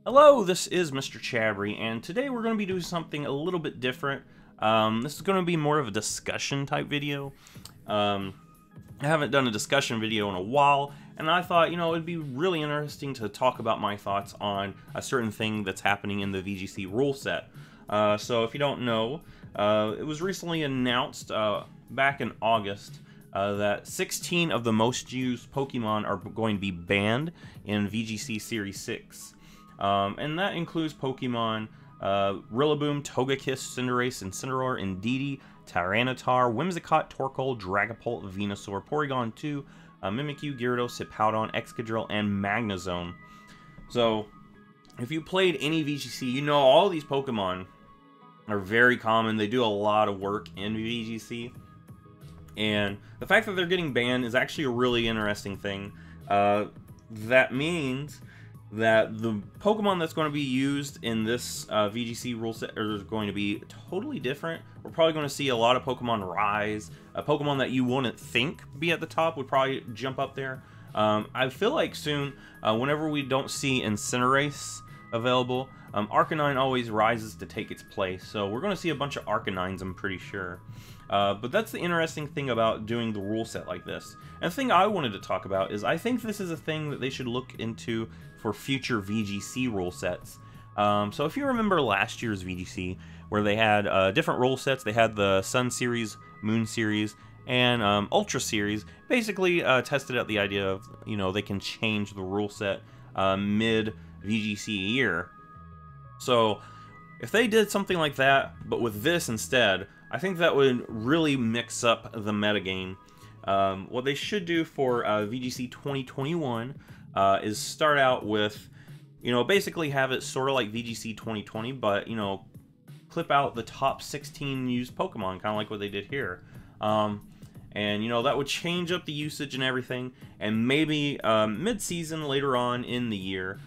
Hello, this is Mr. Chabry, and today we're going to be doing something a little bit different. This is going to be more of a discussion type video. I haven't done a discussion video in a while, and I thought, it'd be really interesting to talk about my thoughts on a certain thing that's happening in the VGC rule set. So if you don't know, it was recently announced back in August that 16 of the most used Pokemon are going to be banned in VGC Series 6. And that includes Pokemon Rillaboom, Togekiss, Cinderace, Incineroar, Indeedee, Tyranitar, Whimsicott, Torkoal, Dragapult, Venusaur, Porygon 2, Mimikyu, Gyarados, Hippowdon, Excadrill, and Magnezone. So, if you played any VGC, you know all these Pokemon are very common. They do a lot of work in VGC. And the fact that they're getting banned is actually a really interesting thing. That means that the Pokemon that's going to be used in this VGC rule set are going to be totally different. We're probably going to see a lot of Pokemon rise. A Pokemon that you wouldn't think be at the top would probably jump up there. I feel like soon, whenever we don't see Incineroar available, Arcanine always rises to take its place. So we're going to see a bunch of Arcanines, I'm pretty sure. But that's the interesting thing about doing the rule set like this. And the thing I wanted to talk about is I think this is a thing that they should look into for future VGC rule sets. So if you remember last year's VGC, where they had different rule sets, they had the Sun Series, Moon Series, and Ultra Series, basically tested out the idea of, they can change the rule set mid-VGC year. So if they did something like that, but with this instead, I think that would really mix up the metagame. What they should do for VGC 2021 is start out with, basically have it sort of like VGC 2020, but, clip out the top 16 used Pokemon, kind of like what they did here. And, that would change up the usage and everything, and maybe mid-season later on in the year,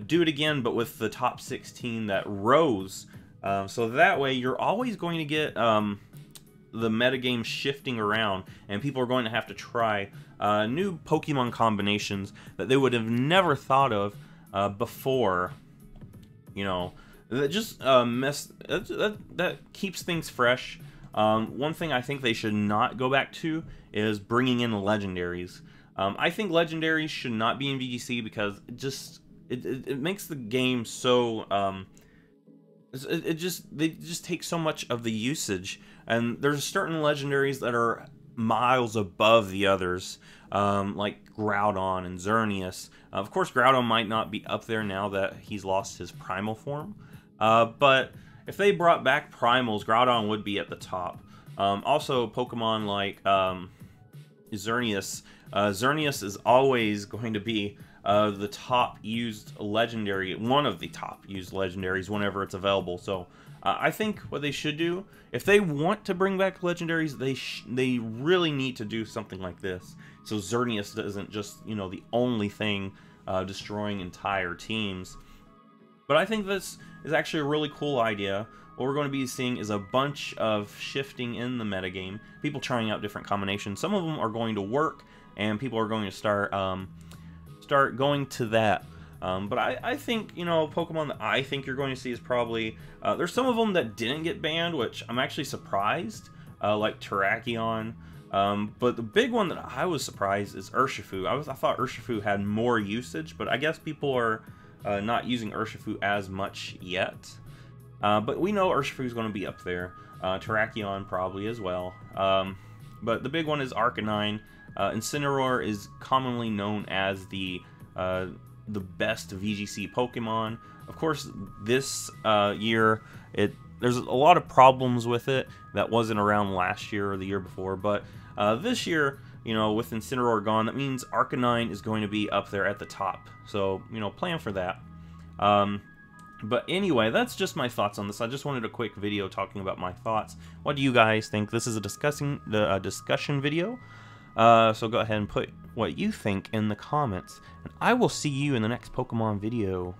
do it again, but with the top 16 that rose. So that way, you're always going to get the metagame shifting around, and people are going to have to try new Pokemon combinations that they would have never thought of before. That just that keeps things fresh. One thing I think they should not go back to is bringing in legendaries. I think legendaries should not be in VGC because it makes the game so they just take so much of the usage, and there's certain legendaries that are miles above the others, like Groudon and Xerneas. Of course, Groudon might not be up there now that he's lost his primal form, but if they brought back primals, Groudon would be at the top. Also, Pokemon like Xerneas. Xerneas is always going to be the top used legendary, one of the top used legendaries whenever it's available. So I think what they should do, if they want to bring back legendaries, they really need to do something like this. So Xerneas isn't just, the only thing destroying entire teams. But I think this is actually a really cool idea. What we're going to be seeing is a bunch of shifting in the metagame, people trying out different combinations. Some of them are going to work, and people are going to start going to that. But I think, Pokemon that I think you're going to see is probably, there's some of them that didn't get banned, which I'm actually surprised, like Terrakion. But the big one that I was surprised is Urshifu. I thought Urshifu had more usage, but I guess people are not using Urshifu as much yet. But we know Urshifu is going to be up there. Terrakion probably as well. But the big one is Arcanine. Incineroar is commonly known as the best VGC Pokemon. Of course, this year, there's a lot of problems with it that wasn't around last year or the year before. But this year, with Incineroar gone, that means Arcanine is going to be up there at the top. So, plan for that. But anyway, that's just my thoughts on this. I just wanted a quick video talking about my thoughts. What do you guys think? This is a discussion video. So go ahead and put what you think in the comments. And I will see you in the next Pokemon video.